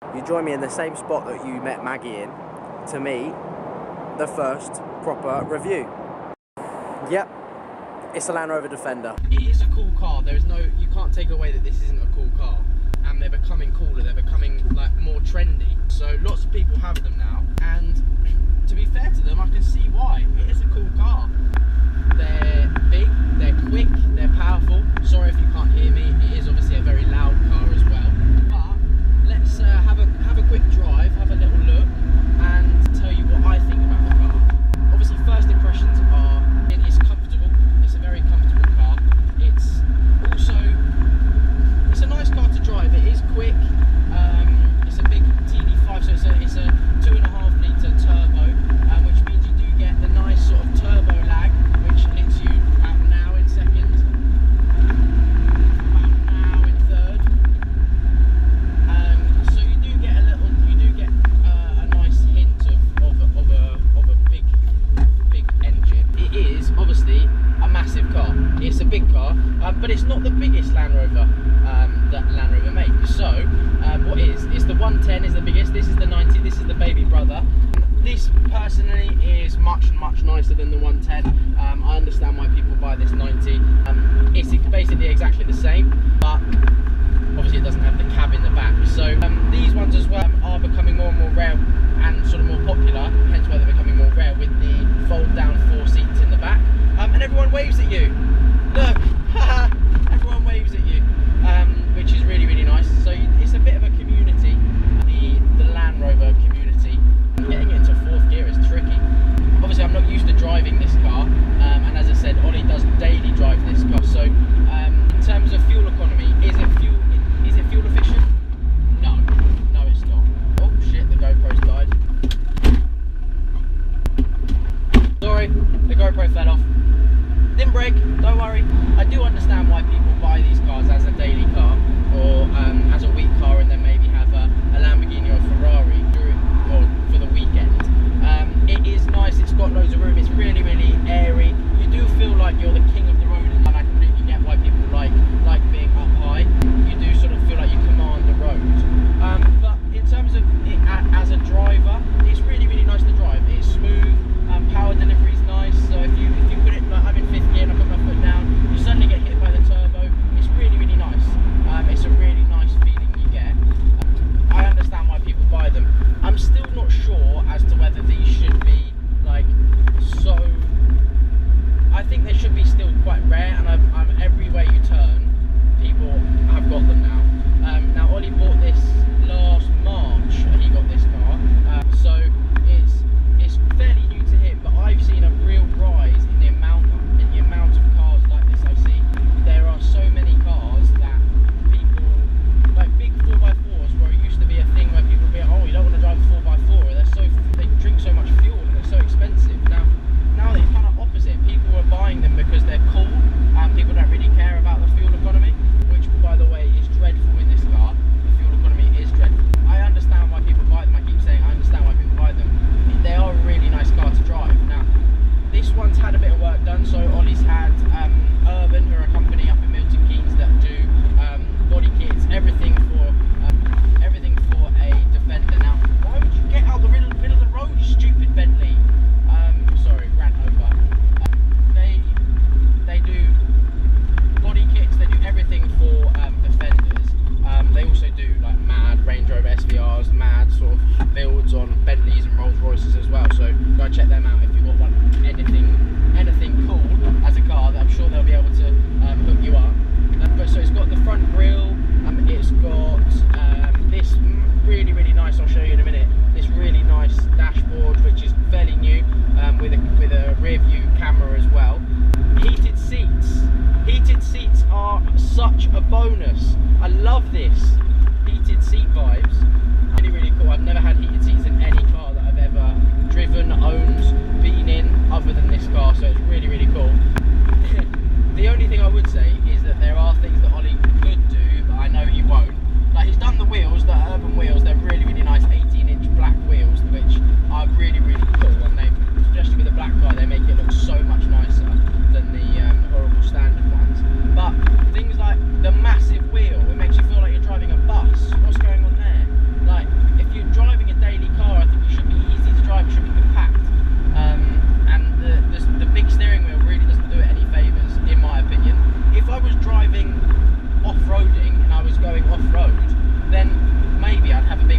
You join me in the same spot that you met Maggie in to meet the first proper review. Yep, it's a Land Rover Defender. It is a cool car. There is no, you can't take away that this isn't a cool car. And they're becoming cooler. They're becoming like more trendy. So lots of people have them now. And to be fair to them, I can see why. It is a cool car. They're big, they're quick, they're powerful. Sorry if you can't hear me. It is obviously a very loud car as well. But let's have a quick drive, have a little look, and tell you what I think about the car. Obviously, first impressions are it's comfortable. It's a very comfortable car. It's also it's a nice car to drive. It is quick. It's a big TD5, so it's a 2.5 litre turbo, which means you do get the nice sort of turbo lag, which hits you about now in second, about now in third. So you do get a nice hint of a big engine. It is obviously a massive car. It's a big car, but it's not the biggest Land Rover that Land Rover makes. So what is? It's the 110 is the biggest. This is the 90. This is the baby brother. This personally is much nicer than the 110. I understand why people buy this 90. It's basically exactly the same, but obviously it doesn't have the cab in the back. So these ones as well are becoming more and more rare and sort of more popular, hence why they're becoming more rare with the fold down 4 seats in the back. And everyone waves at you. Look, everyone waves at you, which is really nice. So it's a bit of a community, the Land Rover community. Getting it into 4th gear is tricky. Obviously I'm not used to driving this car, and as I said, Ollie does daily drive this car. So in terms of fuel economy, is it fuel efficient? No.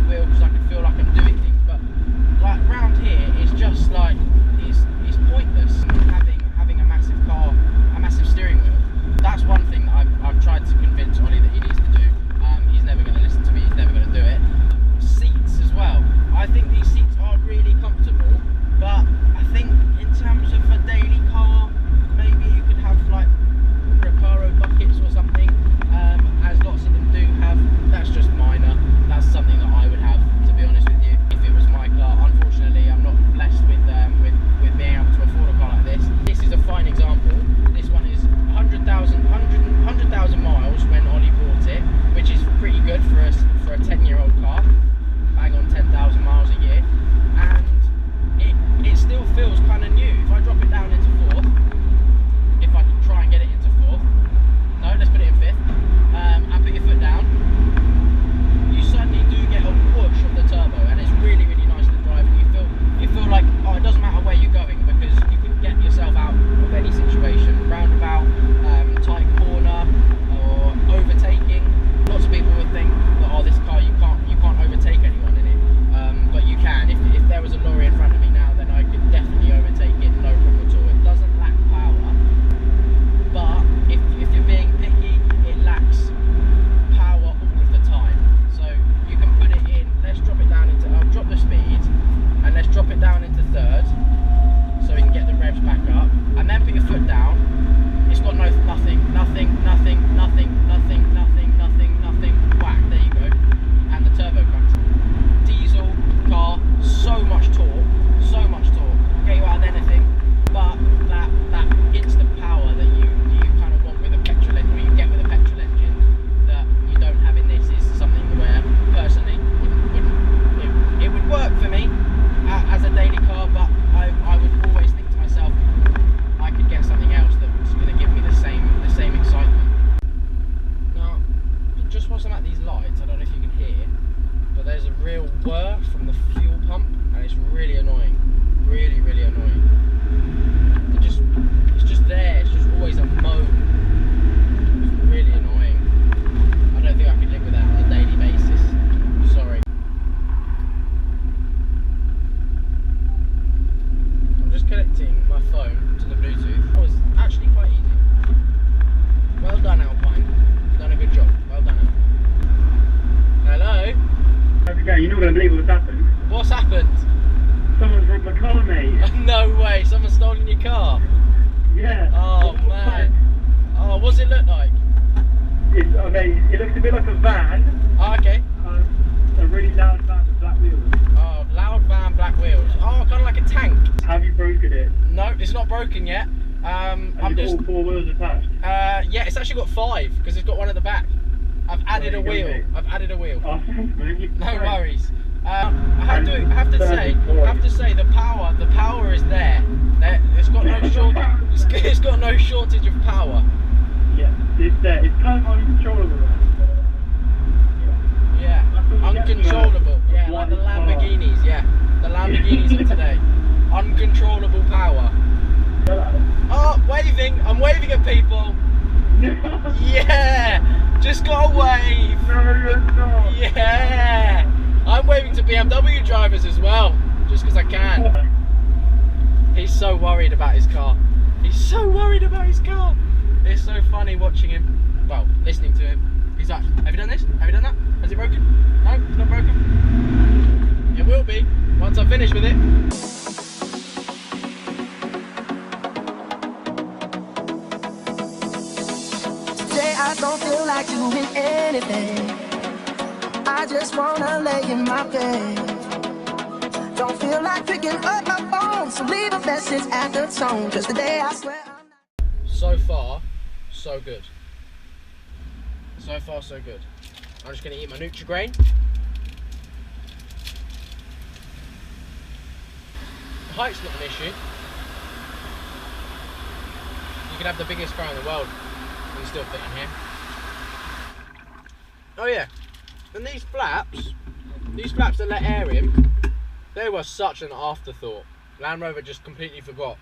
wheel because I can feel like I'm doing things, but like round here it's just like it's pointless having a massive car, a massive steering wheel. That's one thing that I've tried to convince Ollie that he needs to do. He's never going to listen to me, he's never going to do it. Seats as well. I think these seats are really comfortable, but I think in terms of a daily car, maybe you could have like Recaro buckets or something, as lots of them do have. That's just minor. That's something that I would have, to be honest with you, if it was my car. Unfortunately, I'm not blessed with being able to afford a car like this. This is a fine example. This one is 100,000 miles when Ollie bought it, which is pretty good for a 10-year-old car. Bang on 10,000 miles a year, and it still feels kind of new. If I drop it down into fourth, if I can try and get it into fourth, no, let's put it in fifth, and put your foot down, you suddenly do get a whoosh of the turbo, and it's really, really nice to drive, and you feel like, oh, it doesn't matter where you're going, because you can get yourself out of any situation, roundabout, tight corner, or overtaking. Lots of people would think that, oh, this car, you can't overtake anyone in it, but you can. If there was a lorry in front of me now, then I could definitely overtake it, no problem at all. It doesn't lack power, but if you're being picky, it lacks power all of the time. So you can put it in, let's drop it down into, I'll drop the speed, and let's drop it down into third, so we can get the revs back up, and then put your foot down. It's got nothing, whack, there you go, and the turbo comes. Diesel car, so much torque, get you out of anything, but that instant power that you kind of want with a petrol engine, or you get with a petrol engine, that you don't have in this, is something where, personally, it would work for me as a daily car, but I would always think to myself, I could get something else that was going to give me the same excitement. Now, just whilst I'm at these lights, I don't know if you can hear, but there's a real whir from the fuel pump, and it's really annoying. Really, really annoying. It's just there. It's just always a moan. It's really annoying. I don't think I could live with that on a daily basis. Sorry. I'm just connecting my phone to the Bluetooth. That was actually quite easy. Well done, Alpine. You've done a good job. Well done, Alpine. Hello? Okay, you're not going to believe what's happened. What's happened? Someone's robbed my car, mate. No way, someone's stolen your car? Yeah. Oh man. Oh, what does it look like? I mean, it looks a bit like a van. Oh, okay. A really loud van with black wheels. Oh, loud van, black wheels. Oh, kind of like a tank. Have you broken it? No, it's not broken yet. Have you got all four wheels attached? Yeah, it's actually got 5, because it's got one at the back. I've added a wheel. I've added a wheel. Oh, thanks, man. No worries. I have to say the power is there. It's got no it's got no shortage of power. Yeah, it's there. It's kind of uncontrollable. Yeah, uncontrollable. Yeah, like the Lamborghinis. Yeah, the Lamborghinis of today. Uncontrollable power. Oh, waving! I'm waving at people. Yeah, just got a wave. No, you're not. Yeah. I'm waving to BMW drivers as well, just because I can. He's so worried about his car. He's so worried about his car. It's so funny watching him, well, listening to him. He's like, have you done this? Have you done that? Has it broken? No, it's not broken. It will be, once I finish with it. Today I don't feel like doing anything. I just wanna lay in my bed. Don't feel like picking up my phone, so leave a message at the tone. Just today I swear I'm not. So far, so good. So far, so good. I'm just gonna eat my Nutri-Grain. The height's not an issue. You can have the biggest car in the world and still fit in here. Oh yeah. And these flaps that let air in, they were such an afterthought. Land Rover just completely forgot.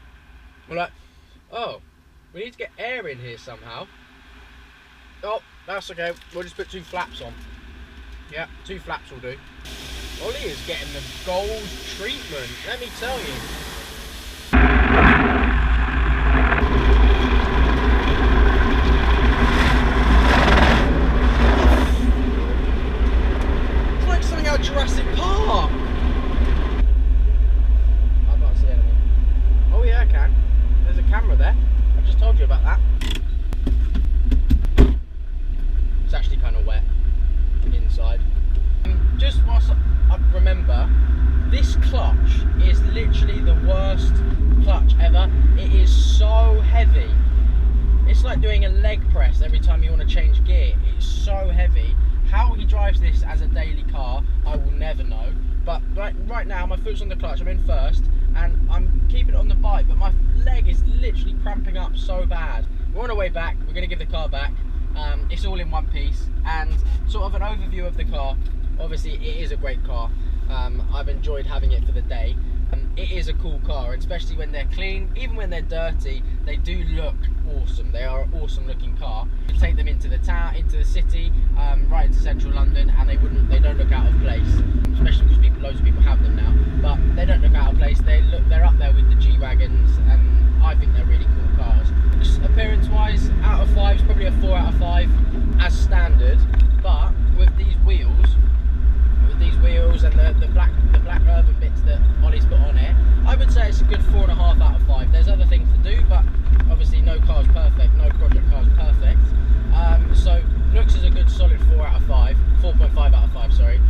We're like, oh, we need to get air in here somehow. Oh, that's okay. We'll just put 2 flaps on. Yeah, 2 flaps will do. Ollie is getting the gold treatment, let me tell you. It's like something out of Jurassic Park. I can't see anything. Oh yeah, I can. There's a camera there. I just told you about that. It's actually kind of wet inside. Just whilst I remember, this clutch is literally the worst clutch ever. It is so heavy. It's like doing a leg press every time you want to change gear. It's so heavy. How he drives this as a daily car, I will never know. But right now, my foot's on the clutch, I'm in first, and I'm keeping it on the bike, but my leg is literally cramping up so bad. We're on our way back, we're going to give the car back. It's all in one piece, and sort of an overview of the car. Obviously, it is a great car. I've enjoyed having it for the day. It is a cool car, and especially when they're clean, even when they're dirty, they do look awesome. They are an awesome looking car. You take them into the town, into the city, right into central London, and they don't look out of place. Especially because loads of people have them now, but they don't look out of place. They're up there with the G-Wagons, and I think they're really cool cars. Just appearance-wise, out of 5 is probably a 4 out of 5 as standard, but with these wheels and the black urban bits that Ollie's put on it, I would say it's a good 4.5 out of 5. There's other things to do, but obviously no car's perfect, no project car's perfect. So looks as a good solid 4 out of 5, 4.5 out of 5, sorry.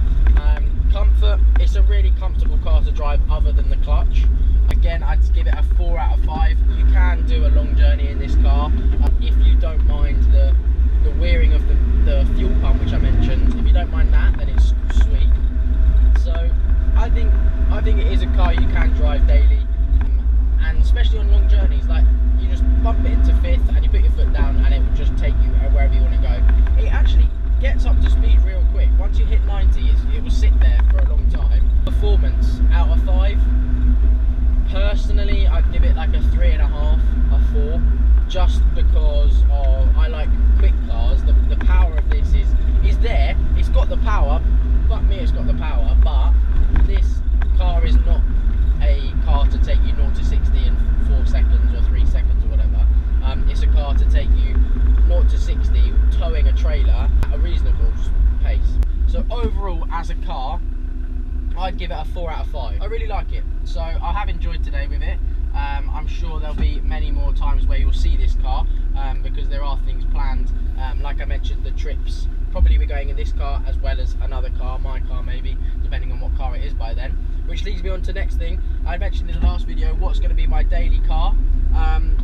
Comfort, it's a really comfortable car to drive other than the clutch. Again, I'd give it a 4 out of 5. You can do a long journey in this car if you don't mind the wearing of the fuel pump, which I mentioned. If you don't mind that, then it's sweet. So I think it is a car you can drive daily, and especially on long journeys. Like, you just bump it into 5th and you put your foot down, and it will just take you wherever you want to go. It actually gets up to speed real quick. Once you hit 90, it will sit there for a long time. Performance out of 5. Personally, I'd give it like a 3.5, a 4, just because I like quick cars. The power of this is there. It's got the power. Fuck me, it's got the power. But this car is not a car to take you 0 to 60 in 4 seconds or 3 seconds or whatever. It's a car to take you 0 to 60 towing a trailer at a reasonable pace. So overall, as a car, I'd give it a 4 out of 5. I really like it, so I have enjoyed today with it. I'm sure there'll be many more times where you'll see this car, because there are things planned. Like I mentioned, the trips, probably we're going in this car as well as another car, my car maybe, depending on what car it is by then. Which leads me on to the next thing. I mentioned in the last video what's going to be my daily car.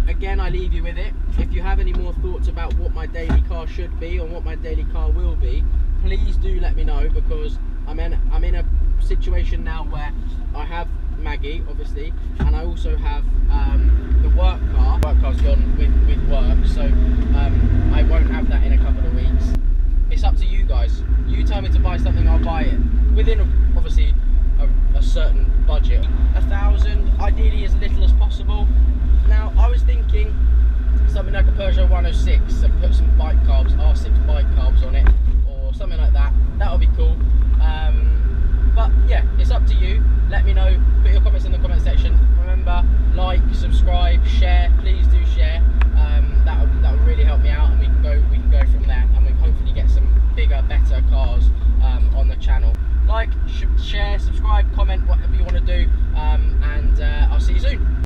Again, I leave you with it. If you have any more thoughts about what my daily car should be or what my daily car will be, please do let me know, because I'm in a situation now where I have Maggie, obviously, and I also have the work car. Work car's gone with work, so I won't have that in a couple of weeks. It's up to you guys. You tell me to buy something, I'll buy it within obviously a certain budget. 1,000, ideally as little as possible. Now I was thinking something like a Peugeot 106 and put some bike carbs, R6 bike carbs on it, or something like that. That would be cool. But yeah, it's up to you. Let me know. Put your comments in the comment section. Remember, like, subscribe, share. Please do share. That will really help me out, and we can go from there, and we hopefully get some bigger, better cars on the channel. Like, share, subscribe, comment, whatever you want.